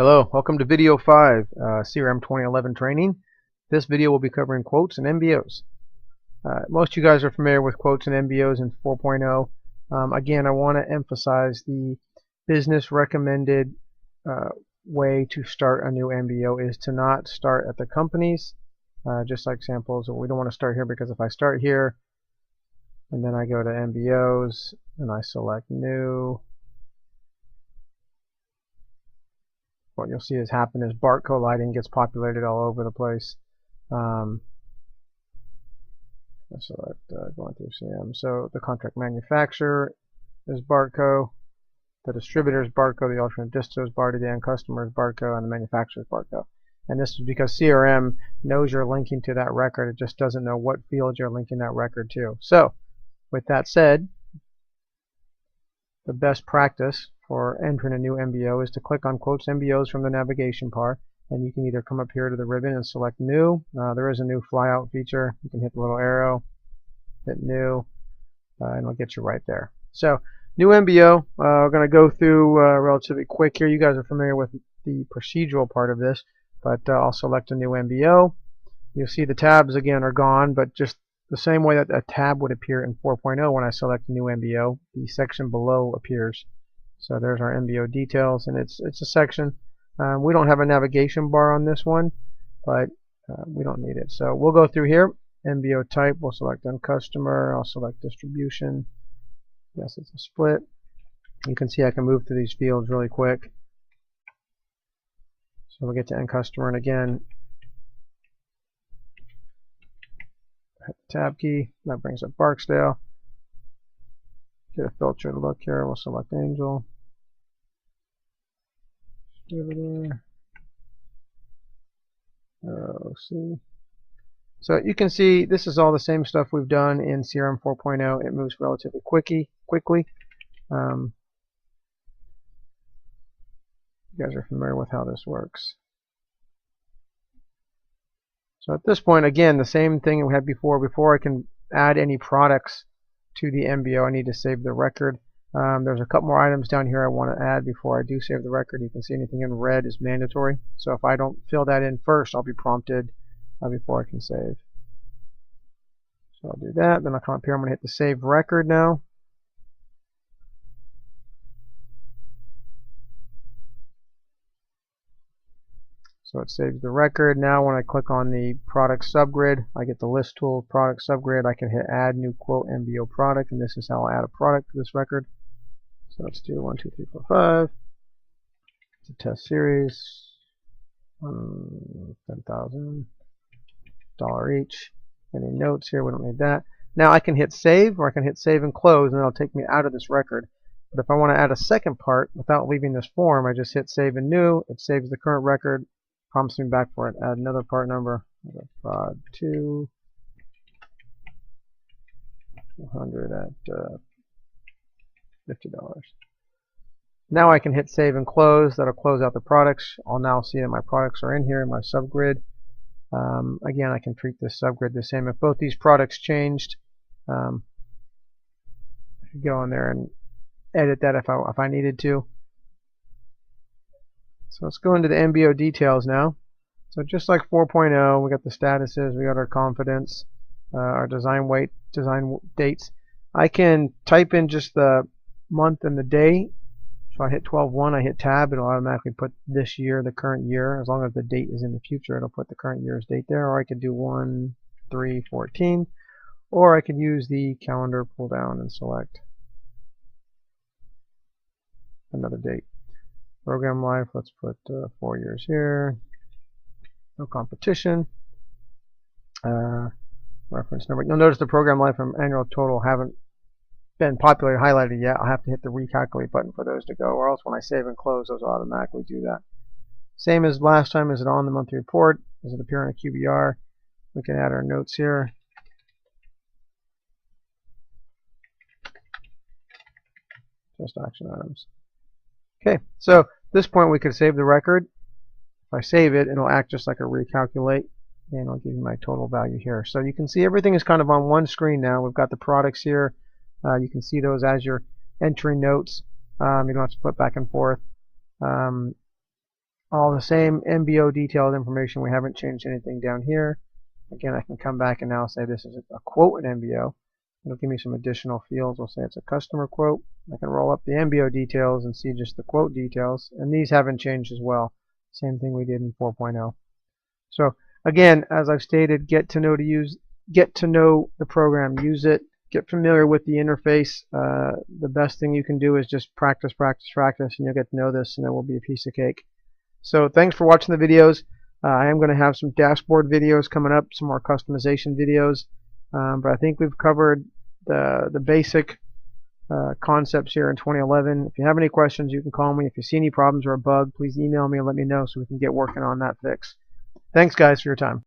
Hello, welcome to video 5, CRM 2011 training. This video will be covering quotes and NBOs. Most of you guys are familiar with quotes and NBOs in 4.0. Again, I want to emphasize the business recommended way to start a new NBO is to not start at the companies, just like samples. We don't want to start here because if I start here and then I go to NBOs and I select new, what you'll see has happened is barcode lighting gets populated all over the place. I select going through CRM. So the contract manufacturer is barcode, the distributor is barcode, the alternate disto is barcode, the end customer is barcode, and the manufacturer is barcode. And this is because CRM knows you're linking to that record. It just doesn't know what field you're linking that record to. So with that said, the best practice for entering a new NBO is to click on Quotes NBOs from the navigation bar, and you can either come up here to the ribbon and select New. There is a new flyout feature. You can hit the little arrow, hit New, and it'll get you right there. So, new NBO. We're going to go through relatively quick here. You guys are familiar with the procedural part of this, but I'll select a new NBO. You'll see the tabs again are gone, but just the same way that a tab would appear in 4.0 when I select a new NBO, the section below appears. So there's our NBO details, and it's a section. We don't have a navigation bar on this one, but we don't need it. So we'll go through here. NBO type, we'll select end customer. I'll select distribution. Yes, it's a split. You can see I can move through these fields really quick. So we'll get to end customer, and again, hit the tab key. That brings up Barksdale. Get a filtered look here. We'll select Angel. Distributor. OC. So you can see this is all the same stuff we've done in CRM 4.0. It moves relatively quickly. You guys are familiar with how this works. So at this point, again, the same thing we had before. Before I can add any products to the NBO, I need to save the record. There's a couple more items down here I want to add before I do save the record. You can see anything in red is mandatory. So if I don't fill that in first, I'll be prompted before I can save. So I'll do that. Then I'll come up here. I'm going to hit the save record now. So it saves the record. Now when I click on the product subgrid, I get the list tool product subgrid. I can hit add new quote NBO product, and this is how I add a product to this record. So let's do 1, 2, 3, 4, 5. It's a test series. $10,000 each. Any notes here? We don't need that. Now I can hit save, or I can hit save and close, and it'll take me out of this record. But if I want to add a second part without leaving this form, I just hit save and new. It saves the current record. Prompts me back for it. Add another part number. Prod 2. 100 at $50. Now I can hit save and close. That'll close out the products. I'll now see that my products are in here in my subgrid. Again, I can treat this subgrid the same. If both these products changed, I could go in there and edit that if I needed to. So let's go into the NBO details now. So just like 4.0, we got the statuses, we got our confidence, our design weight, design dates. I can type in just the month and the day. So I hit 12/1, I hit tab, it'll automatically put this year, the current year. As long as the date is in the future, it'll put the current year's date there. Or I could do 1/3/14, or I could use the calendar pull down and select another date. Program life, let's put 4 years here. No competition. Reference number. You'll notice the program life and annual total haven't been populated highlighted yet. I'll have to hit the recalculate button for those to go, or else when I save and close, those automatically do that. Same as last time. Is it on the monthly report? Does it appear in a QBR? We can add our notes here. Just action items. Okay, so at this point we could save the record. If I save it, it'll act just like a recalculate, and it'll give you my total value here. So you can see everything is kind of on one screen now. We've got the products here. You can see those as you're entering notes. You don't have to flip back and forth. all the same MBO detailed information. We haven't changed anything down here. Again, I can come back and now say this is a quote and MBO. It'll give me some additional fields. We'll say it's a customer quote. I can roll up the MBO details and see just the quote details, and these haven't changed as well. Same thing we did in 4.0. So again, as I've stated, get to know the program, use it, get familiar with the interface. The best thing you can do is just practice, practice, practice, and you'll get to know this, and it will be a piece of cake. So thanks for watching the videos. I am going to have some dashboard videos coming up, some more customization videos, but I think we've covered the basic concepts here in 2011. If you have any questions, you can call me. If you see any problems or a bug, please email me and let me know so we can get working on that fix. Thanks, guys, for your time.